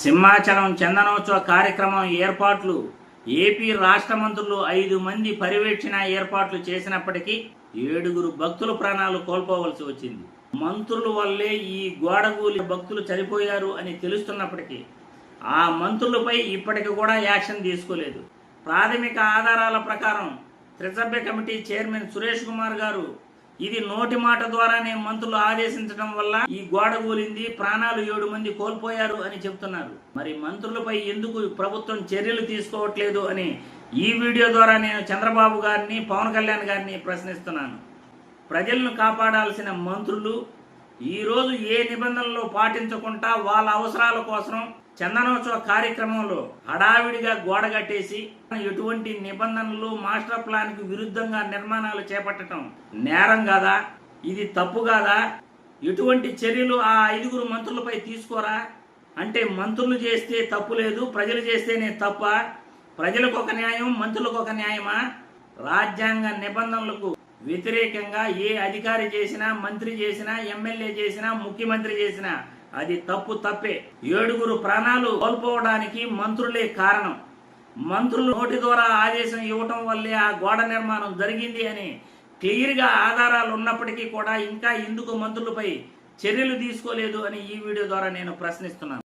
సింహాచలం చందనోత్సవ కార్యక్రమం ఏర్పాట్లు ఏపీ రాష్ట్ర మంత్రులు 5 మంది పర్యవేక్షణ ఏర్పాట్లు చేసినప్పటికీ 7 భక్తుల ప్రాణాలు కోల్పోవలసి వచ్చింది. మంత్రుల వల్లే ఈ గోడగూలి భక్తులు చనిపోయారు అని తెలుస్తున్నప్పటికీ ఆ మంత్రులపై ఇప్పటికి కూడా యాక్షన్ తీసుకోలేదు. ప్రాథమిక ఆధారాల ప్రకారం త్రిసభ్య కమిటీ చైర్మన్ సురేష్ కుమార్ గారు ఇది నోటి మాట ద్వారానే మంత్రులు ఆదేశించడం వల్ల ఈ గోడ కూలింది, ప్రాణాలు 7 మంది కోల్పోయారు అని చెప్తున్నారు. మరి మంత్రులపై ఎందుకు ప్రభుత్వం చర్యలు తీసుకోవట్లేదు అని ఈ వీడియో ద్వారా నేను చంద్రబాబు గారిని, పవన్ కళ్యాణ్ గారిని ప్రశ్నిస్తున్నాను. ప్రజలను కాపాడాల్సిన మంత్రులు ఈరోజు ఏ నిబంధనలు పాటించకుండా వాళ్ళ అవసరాల కోసం చందనోత్సవ కార్యక్రమంలో హడావిడిగా గోడ కట్టేసి ఎటువంటి నిబంధనలు, మాస్టర్ ప్లాన్ కు విరుద్ధంగా నిర్మాణాలు చేపట్టడం నేరం కాదా? ఇది తప్పు కాదా? ఎటువంటి చర్యలు ఆ 5 మంత్రులపై తీసుకోరా? అంటే మంత్రులు చేస్తే తప్పు లేదు, ప్రజలు చేస్తేనే తప్ప? ప్రజలకు ఒక న్యాయం, మంత్రులకు ఒక న్యాయమా? రాజ్యాంగ నిబంధనలకు వ్యతిరేకంగా ఏ అధికారి చేసినా, మంత్రి చేసినా, ఎమ్మెల్యే చేసినా, ముఖ్యమంత్రి చేసినా అది తప్పే. 7 ప్రాణాలు కోల్పోవడానికి మంత్రులే కారణం. మంత్రులు నోటి ద్వారా ఆదేశం ఇవ్వటం వల్లే ఆ గోడ నిర్మాణం జరిగింది అని క్లియర్గా ఆధారాలు ఉన్నప్పటికీ కూడా ఇంకా ఎందుకు మంత్రులపై చర్యలు తీసుకోలేదు అని ఈ వీడియో ద్వారా నేను ప్రశ్నిస్తున్నాను.